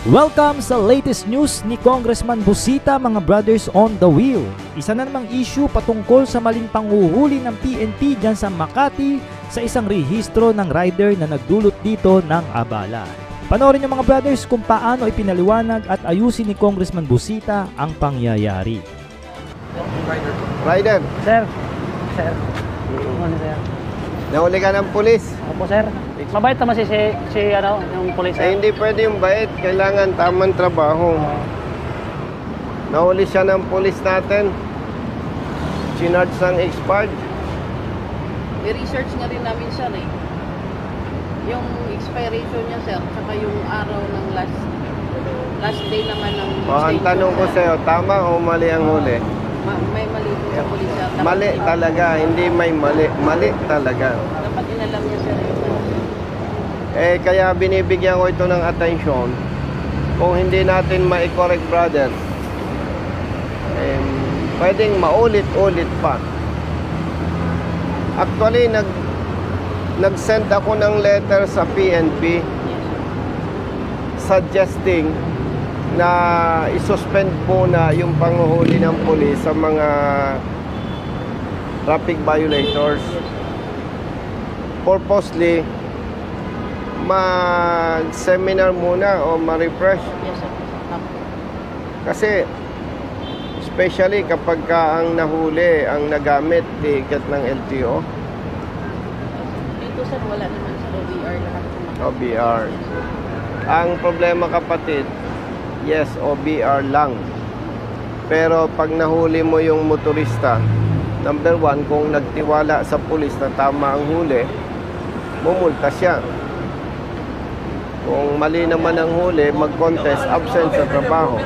Welcome sa latest news ni Congressman Busita, mga brothers on the wheel. Isa na namang issue patungkol sa maling panghuhuli ng PNP dyan sa Makati sa isang rehistro ng rider na nagdulot dito ng abala. Panoorin niyo mga brothers kung paano ipinaliwanag at ayusin ni Congressman Busita ang pangyayari. Rider, Sir. Ano sir? nahuli ka ng pulis. Opo sir. Mabait naman si yung police sir. Hindi pwede yung bait. Kailangan tamang trabaho. Nahuli siya ng pulis natin. Chinarge ng expired. I-research nga rin namin sir eh. Yung expiration niya sir, tsaka yung araw ng last day naman ng Ang tanong ko sa'yo, tama o mali ang huli? may mali po sa pulis sir. Mali talaga, hindi may mali. Mali talaga. Dapat inalam niya sir yung Kaya binibigyan ko ito ng atensyon. Kung hindi natin ma-correct, brother, pwedeng maulit-ulit pa. Actually, nag-send ako ng letter sa PNP suggesting na isuspend po na yung panghuhuli ng pulis sa mga traffic violators. Purposely, mag-seminar muna o ma-refresh. Yes sir. Kasi, especially kapag ang nahuli, ang nagamit ticket ng LTO, Dito sir, wala naman sa OBR lahat. OBR. Ang problema kapatid, yes, OBR lang. Pero pag nahuli mo yung motorista, number one, kung nagtiwala sa pulis na tama ang huli, mumulta siya. Kung mali naman ang huli, mag-contest, absent sa trabaho.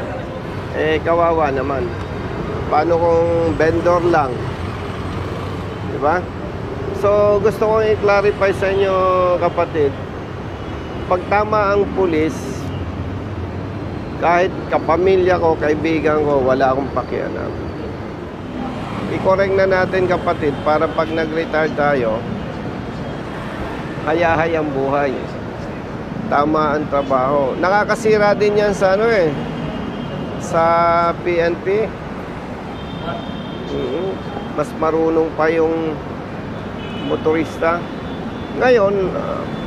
Kawawa naman. Paano kung vendor lang? Diba? So, gusto kong i-clarify sa inyo, kapatid. Pag tama ang pulis, kahit kapamilya ko, kaibigan ko, wala akong pakialam. I-correct na natin, kapatid, para pag nag-retire tayo, hayahay ang buhay. Tama ang trabaho. Nakakasira din yan sa sa PNP. Mas marunong pa yung motorista. Ngayon,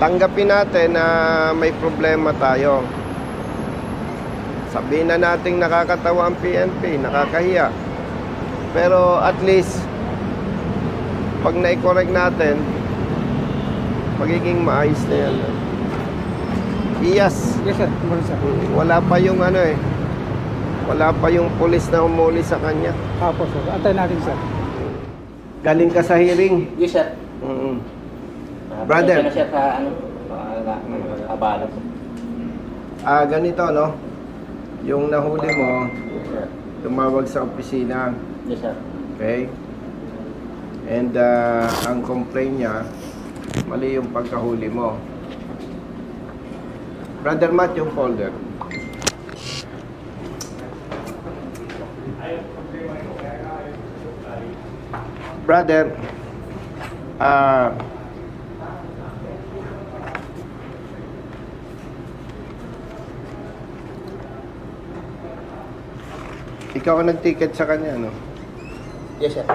tanggapin natin na may problema tayo. Sabihin na natin nakakatawa ang PNP, nakakahiya. Pero at least, pag na-correct natin, magiging maayos na yan. Yes Yes sir. Wala pa yung wala pa yung pulis na humuli sa kanya. Opo sir. Antay natin sir. Galing ka sa hearing. Yes, sir. Brother. Pasensya na siya sa abala po. Ganito, no? Yung nahuli mo, Yes, sir. tumawag sa opisina. Yes, sir. Okay? And ang complaint niya, mali yung pagkahuli mo. Brother Matt, yung folder. Brother, ikaw ang nag-ticket sa kanya, no? Yes, sir.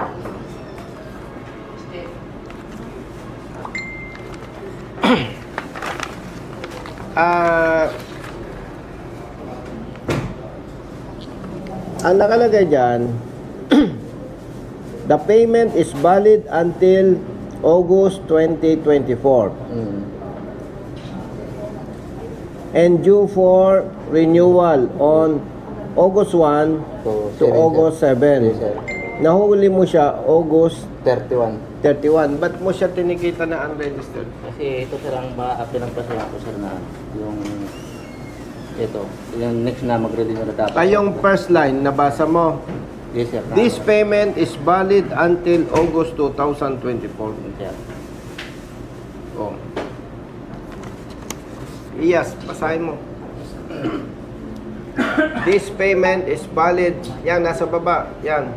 Ang nakalagay dyan, the payment is valid until August 2024 and due for renewal on August 1 to August 7. Yes, sir. Nahuli mo siya August 31. 31. Ba't mo siya tinikita na unregistered? Kasi ito, sir, ang pinagpasaya ko, sir, na yung yung next na mag-renew na dapat. Yung first line, nabasa mo. Yes, sir. This payment is valid until August 2024. Yes, sir. Oh. Yes, basahin mo. This payment is valid. Yan, nasa baba. Yan.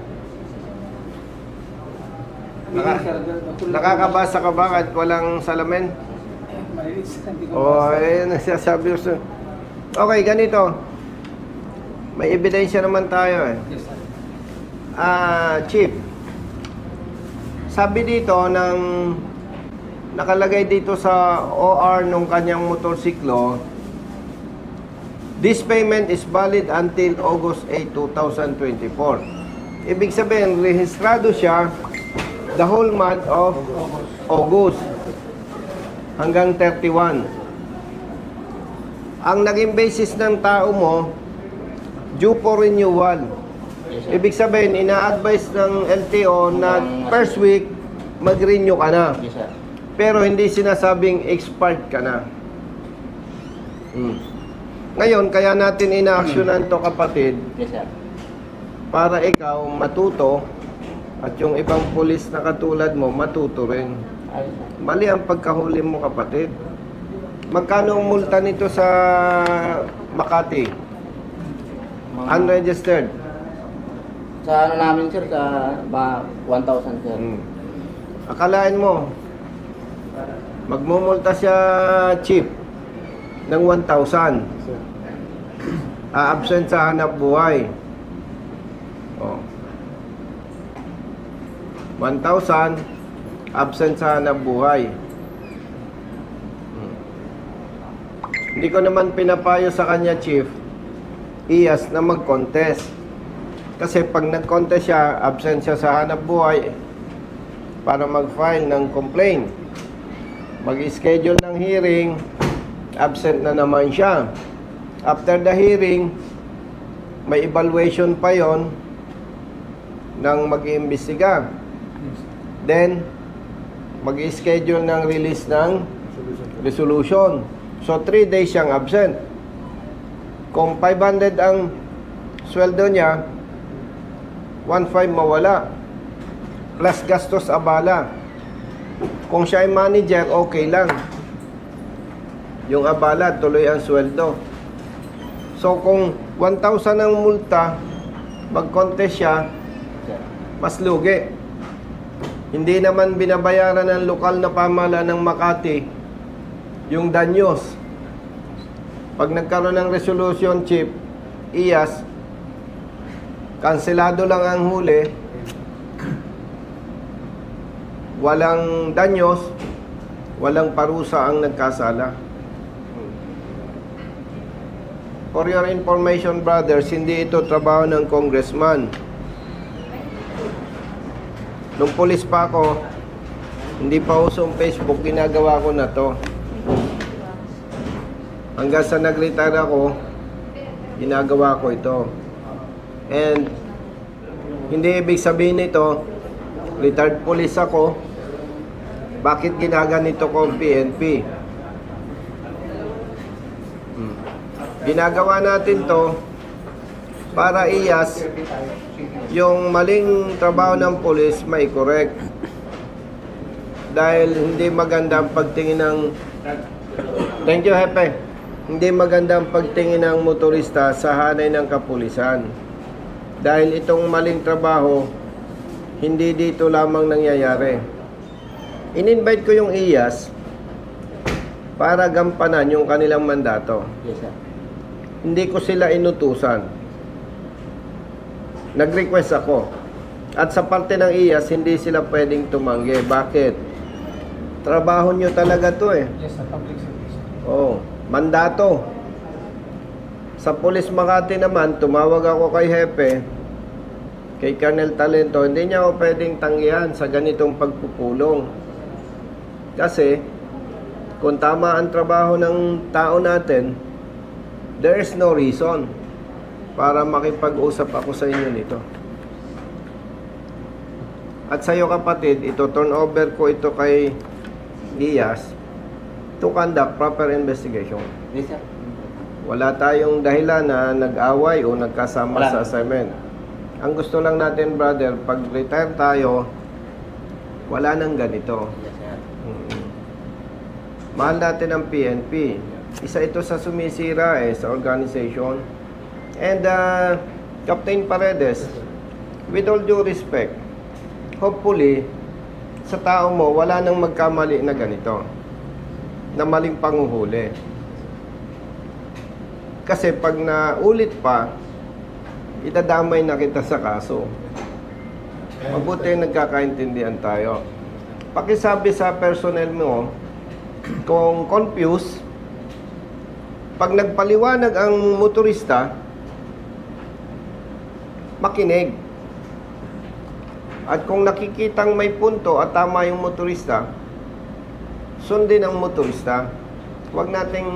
Nakakabasa ka ba kahit walang salamin? Malinis. Oh, ayun, nagsasabi ko sa... Okay, ganito. May ebidensya naman tayo eh. Chief, sabi dito ng nakalagay dito sa OR nung kanyang motorsiklo, this payment is valid until August 8, 2024. Ibig sabihin, rehistrado siya the whole month of August hanggang 31. Ang naging basis ng tao mo, due for renewal. Ibig sabihin, ina-advise ng LTO na first week, mag-renew ka na. Yes, sir. Pero hindi sinasabing expired ka na. Ngayon, kaya natin ina-actionan to, kapatid, Yes, sir. para ikaw matuto at yung ibang pulis na katulad mo matuto rin. Ayos, sir. Mali ang pagkahuli mo, kapatid. Magkano ang multa nito sa Makati? Unregistered. Sa ano namin, sir, sa 1,000, sir. Akalain mo, magmumulta siya, chief, ng 1,000. Absent sa hanap buhay. Oh. 1,000, absent sa hanap buhay. Hindi ko naman pinapayo sa kanya, chief, iyas na mag-contest. Kasi pag nag-contest siya, absent siya sa hanap buhay para mag-file ng complaint. Mag-schedule ng hearing, absent na naman siya. After the hearing, may evaluation pa yon ng mag-iimbestiga. Then, mag-schedule ng release ng resolution. So, 3 days siyang absent. Kung 500 ang sweldo niya, 1,500 mawala. Plus gastos abala. Kung siya ay manager, okay lang. Yung abala, tuloy ang sweldo. So, kung 1,000 ang multa, mag-contest siya, mas lugi. Hindi naman binabayaran ng lokal na pamahalaan ng Makati yung danyos. Pag nagkaroon ng resolution, chief, iyas, kanselado lang ang huli, walang danyos, walang parusa ang nagkasala. For your information, brothers, hindi ito trabaho ng congressman. Nung pulis pa ako, hindi pa uso ang Facebook, ginagawa ko na to. Hanggang sa nag-retire ako, ginagawa ko ito. And hindi ibig sabihin nito, retired police ako, bakit ginaganito ko ang PNP? Ginagawa natin to para iyas yung maling trabaho ng pulis may correct. Dahil hindi maganda ang pagtingin ng thank you, Hepe. Hindi maganda ang pagtingin ng motorista sa hanay ng kapulisan. Dahil itong maling trabaho, hindi dito lamang nangyayari. In-invite ko yung IAS para gampanan yung kanilang mandato. Yes, sir. Hindi ko sila inutusan. Nag-request ako. At sa parte ng IAS, hindi sila pwedeng tumanggi. Bakit? Trabaho nyo talaga to eh. Yes, sir. Public service. Oh, mandato. Sa Police Makati naman, tumawag ako kay Hepe, kay Colonel Talento, hindi niya ako pwedeng tanggihan sa ganitong pagpupulong. Kasi, kung tama ang trabaho ng tao natin, there is no reason para makipag-usap ako sa inyo nito. At sa iyo, kapatid, ito turn over ko ito kay Diaz to conduct proper investigation. Yes, sir. Wala tayong dahilan na nag-away o nagkasama Wala. sa assignment. Ang gusto lang natin, brother, pag retire tayo, wala nang ganito. Yes, sir. Mahal natin ang PNP. Isa ito sa sumisira sa organization. And Captain Paredes, with all due respect, hopefully, sa tao mo, wala nang magkamali na ganito, na maling panguhuli. Kasi pag naulit pa, itadamay na kita sa kaso. Mabuti nagkakaintindihan tayo. Pakisabi sa personnel mo, kung confused, pag nagpaliwanag ang motorista, makinig. At kung nakikitang may punto at tama yung motorista, sundin ang motorista. Huwag nating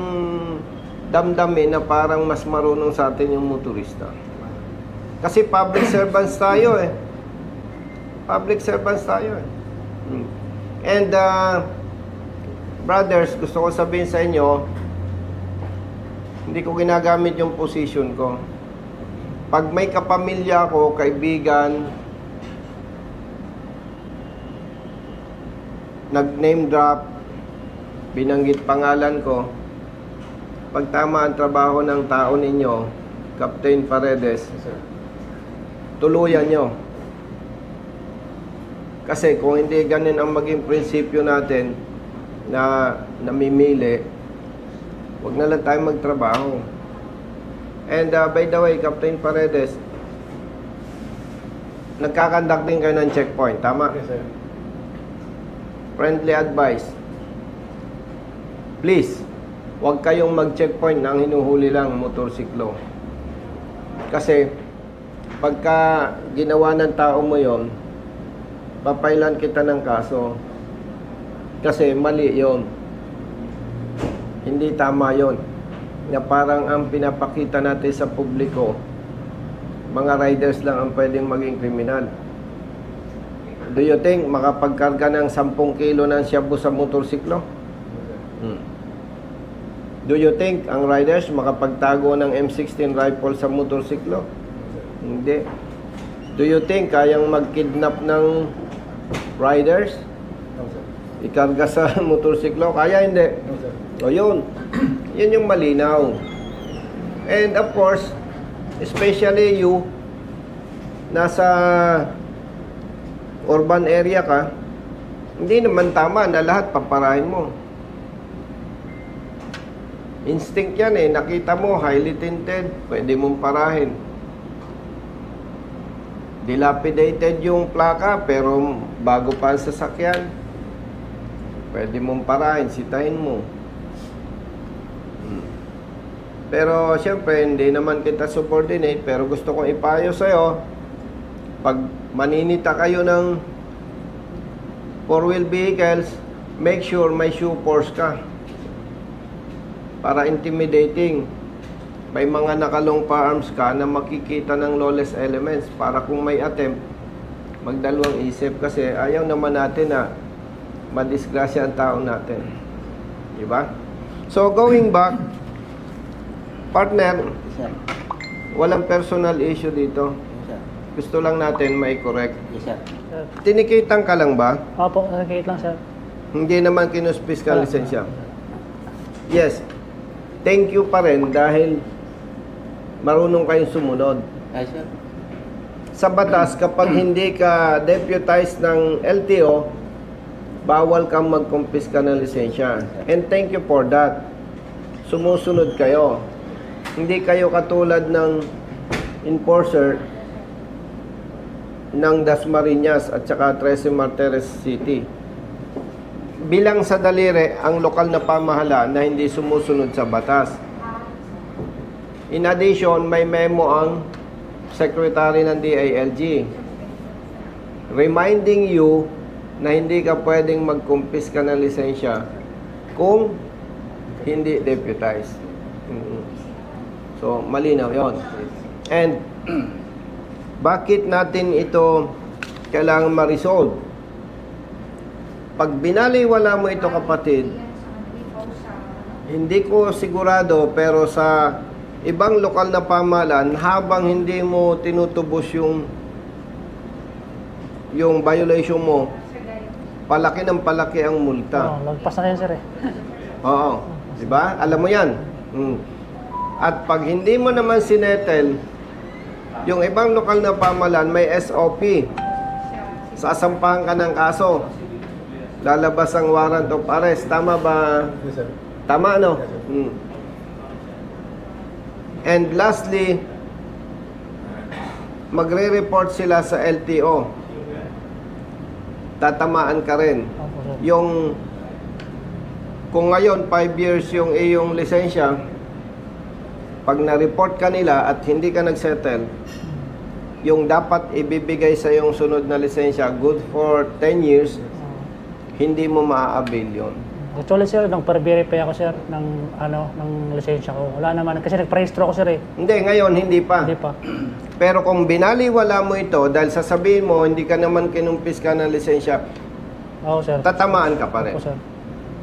damdamin na parang mas marunong sa atin yung motorista. Kasi public servants tayo eh. Public servants tayo eh. And brothers, gusto ko sabihin sa inyo, hindi ko ginagamit yung position ko. Pag may kapamilya ko, kaibigan, nag-name drop, binanggit pangalan ko, pag tama ang trabaho ng tao ninyo, Captain Paredes, tuluyan nyo. Kasi kung hindi ganun ang maging prinsipyo natin na namimili, huwag na lang tayo magtrabaho. And by the way, Captain Paredes, nagkakandak din kayo ng checkpoint, tama? Yes, sir. Friendly advice. Please, huwag kayong mag-checkpoint ng hinuhuli lang motorsiklo. Kasi, pagka ginawa ng tao mo yon, papailan kita ng kaso. Kasi mali yon. Hindi tama yon. Na parang ang pinapakita natin sa publiko, mga riders lang ang pwedeng maging kriminal. Do you think makapagkarga ng 10 kilo ng shabu sa motorsiklo? Do you think ang riders makapagtago ng M16 rifle sa motorsiklo? Hindi. Do you think kayang mag-kidnap ng riders? Ikarga sa motorsiklo? Kaya hindi. O yun. Yun yung malinaw. And of course, especially you, nasa urban area ka, hindi naman tama na lahat paparahin mo. Instinct yan eh. Nakita mo, highly tinted, pwede mong parahin. Dilapidated yung plaka, pero bago pa ang sasakyan, pwede mong parahin, sitahin mo. Pero siyempre, hindi naman kita subordinate, pero gusto kong ipayo sa'yo, pag maninita kayo ng 4-wheel vehicles, make sure may shoe force ka. Para intimidating. May mga nakalong firearms ka na makikita ng lawless elements para kung may attempt, magdalawang isip kasi ayaw naman natin na madisgrasya ang tao natin. Diba? So, going back, partner, Yes, sir. walang personal issue dito. Yes, sir. Gusto lang natin mai-correct. Yes, sir. Sir. Tinikitan ka lang ba? Opo, nakikita lang sir. Hindi naman kinuspis ka ang lisensya. Yes. Thank you pa rin dahil marunong kayong sumunod. Yes, sir. Sa batas, kapag hindi ka deputized ng LTO, bawal kang mag-confisca ng lisensya. And thank you for that. Sumusunod kayo. Hindi kayo katulad ng enforcer ng Dasmariñas at saka 13 Martires City. Bilang sa daliri ang lokal na pamahalaan na hindi sumusunod sa batas. In addition, may memo ang Secretary ng DILG reminding you na hindi ka pwedeng mag-confisca ng lisensya kung hindi deputized. So, malinaw yon. And, bakit natin ito kailangan ma-resolve? Pag binaliwala mo ito, kapatid, hindi ko sigurado, pero sa ibang lokal na pamahalaan, habang hindi mo tinutubos yung violation mo, palaki ng palaki ang multa. Lagpas na yan sir eh. Oo. Diba? Alam mo yan. At pag hindi mo naman sinettle, yung ibang lokal na pamahalaan may SOP. Sasampahan ka ng kaso. Lalabas ang warrant of arrest. Tama ba? Yes, sir. Tama, no? And lastly, magre-report sila sa LTO. Tatamaan ka rin. Opo, sir. Yung kung ngayon 5 years yung iyong lisensya, pag na-report ka nila at hindi ka nagsettle, yung dapat ibibigay sa yung sunod na lisensya, good for 10 years, hindi mo maa-avail yun. Actually, sir, nang per-verify ako, sir, ng lisensya ko. Wala naman. Kasi nag-pre-registro ako, sir, eh. Hindi, ngayon hindi pa. Hindi pa. Pero kung binaliwala mo ito, dahil sasabihin mo, hindi ka naman kinumpis ka ng lisensya, Oo, sir. tatamaan ka pa rin. Opo, sir.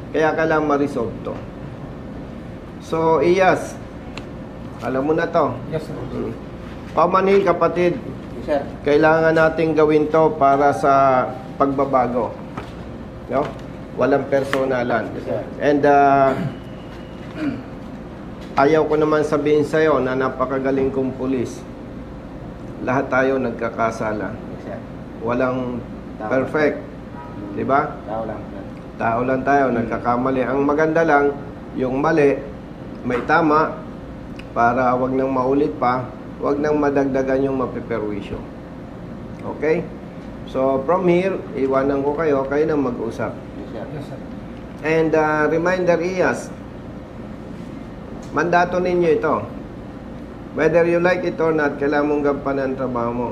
Kaya kailangan ma-resolve to. So, Iyas, alam mo na to. Yes, sir. Pamanhin, kapatid, Yes, sir. kailangan nating gawin to para sa pagbabago. No? Walang personalan. Yes, sir. And ayaw ko naman sabihin sa'yo na napakagaling kong pulis. Lahat tayo nagkakasala. Yes, sir. Walang Tama. perfect. Di ba? Tao lang, sir. Tao lang tayo, nagkakamali. Ang maganda lang, yung mali, may tama, para wag nang maulit pa, wag nang madagdagan yung mapiperwisyo. Okay? So, from here, iwanan ko kayo na mag-usap. Yes, sir. Yes, sir. And reminder, Iyas, mandato ninyo ito. Whether you like it or not, kailangan mong gampanan ang trabaho mo.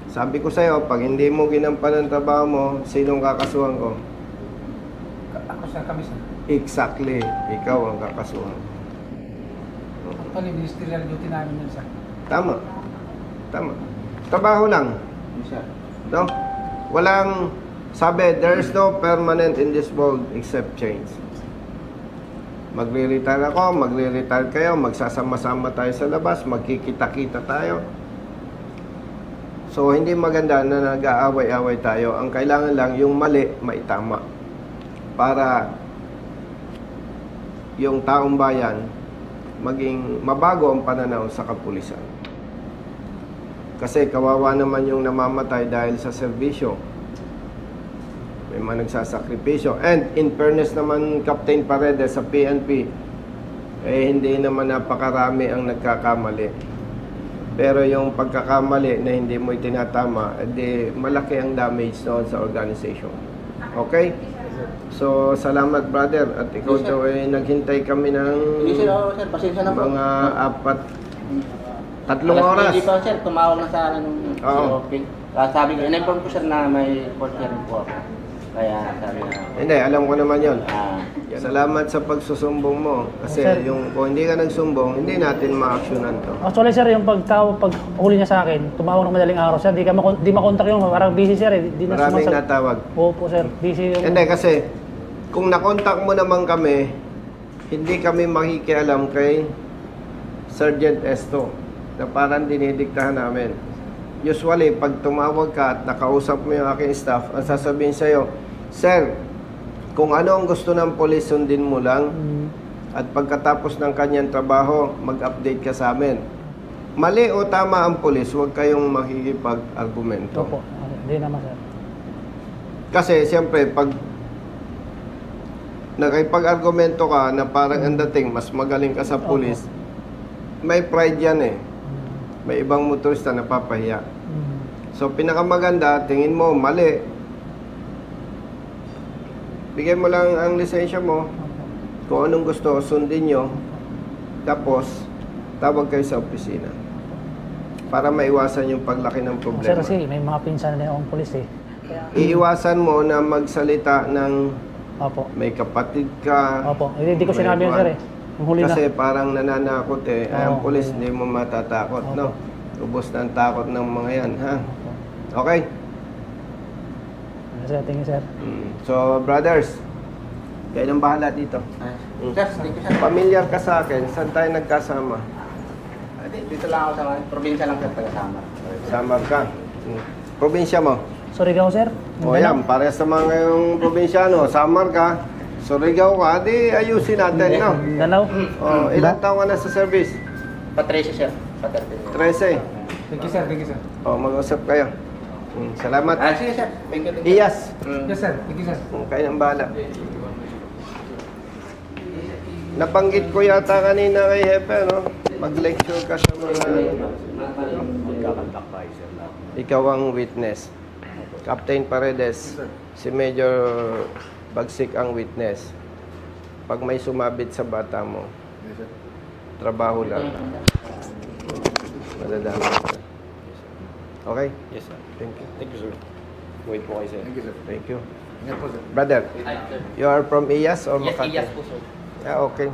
Sabi ko sa'yo, pag hindi mo ginampan ang trabaho mo, sinong kakasuhan ko? Ako, sir, kami, sir. Exactly, ikaw ang kakasuhan. Actually, ministerial duty namin yun, sir. Tama. Tama. Trabaho lang. Yes, sir. No? Walang, sabi, there's no permanent in this world except change. Magre-retire ako, magre-retire kayo, magsasama-sama tayo sa labas, magkikita-kita tayo. So, hindi maganda na nag-aaway-away tayo. Ang kailangan lang, yung mali, maitama. Para yung taong bayan, maging mabago ang pananaw sa kapulisan. Kasi kawawa naman yung namamatay dahil sa serbisyo. May mga nagsasakripisyo. And in fairness naman, Captain Paredes sa PNP, hindi naman napakarami ang nagkakamali. Pero yung pagkakamali na hindi mo itinatama, malaki ang damage noon sa organization. Okay? So, salamat brother. At ikaw Yes, sir. daw ay naghintay kami ng Hindi, sir. Oo, sir. Pasensya na po. mga 3 Alas oras. 20 pa, sir. Tumawag na sa akin nung Oo. okay. Sabi ko, in-inform ko, sir, na may report hearing po ako. Kaya sabi na, Hindi, alam ko naman yon. yan. Salamat sa pagsusumbong mo. Kasi Sir. yung kung hindi ka nagsumbong, hindi natin ma-actionan to. Actually, sir, yung pag huli niya sa akin, tumawag ng madaling araw, sir. Di makontak yung parang busy, sir. Di na Maraming sumasag- natawag. Opo, sir. Busy yung... Hindi, kasi kung nakontak mo naman kami, hindi kami makikialam kay Sergeant Esto na parang dinidiktahan namin. Usually, pag tumawag ka at nakausap mo yung aking staff, ang sasabihin sa'yo, Sir, kung ano ang gusto ng polis, sundin mo lang. At pagkatapos ng kanyang trabaho, mag-update ka sa amin. Mali o tama ang polis, huwag kayong makikipag-argumento. Opo. Hindi naman, sir. Kasi, siyempre, pag nakipag-argumento ka na parang ang dating, mas magaling ka sa polis, may pride yan eh. May ibang motorista na papahiya. So, pinakamaganda, tingin mo, mali. Bigay mo lang ang lisensya mo. Kung anong gusto, sundin nyo. Tapos, tawag kayo sa opisina. Para maiwasan yung paglaki ng Sir, problema. kasi may mga pinsan na akong pulis, eh. Kaya, Iiwasan mo na magsalita ng opo. may kapatid ka. Opo. Hindi ko sinabi yun, sir, eh. Yung huli na. Kasi parang nananakot eh. Ay, ang Oo. pulis, hindi mo matatakot, Opo. no? Ubos na ang takot ng mga yan, ha? Okay? Sir, thank you, sir. So, brothers, kayo nang bahala dito. Sir, thank you, sir. Familiar ka sa akin, saan tayo nagkasama? Dito lang ako sa probinsya lang, sir, taga-Samar. Samar ka. Probinsya mo? Surigao, sir. O yan, parehas sa mga yung probinsyano. Samar ka, Surigao ka, di ayusin natin, no? Danau. O, ilang taon ka na sa service? Pa-13, sir. Pa-13. 13. Thank you, sir. Thank you, sir. O, mag-usap kayo. Salamat. Sige, sir. Thank you. Thank you. Iyas. Yes, sir. Thank you, sir. Kayo nang bahala. Nabanggit ko yata kanina kay Hepe, no? Mag-lecture ka sa mga... Ikaw ang witness. Captain Paredes, si Major Bagsik ang witness. Pag may sumabit sa bata mo, trabaho lang. Madadami ka. Okay? Yes, sir. Thank you. Thank you, sir. Wait po kayo, sir. Thank you, sir. Thank you. Ingat po, sir. Brother, you are from IAS or Yes, Makati? yes po, sir. Yeah, okay.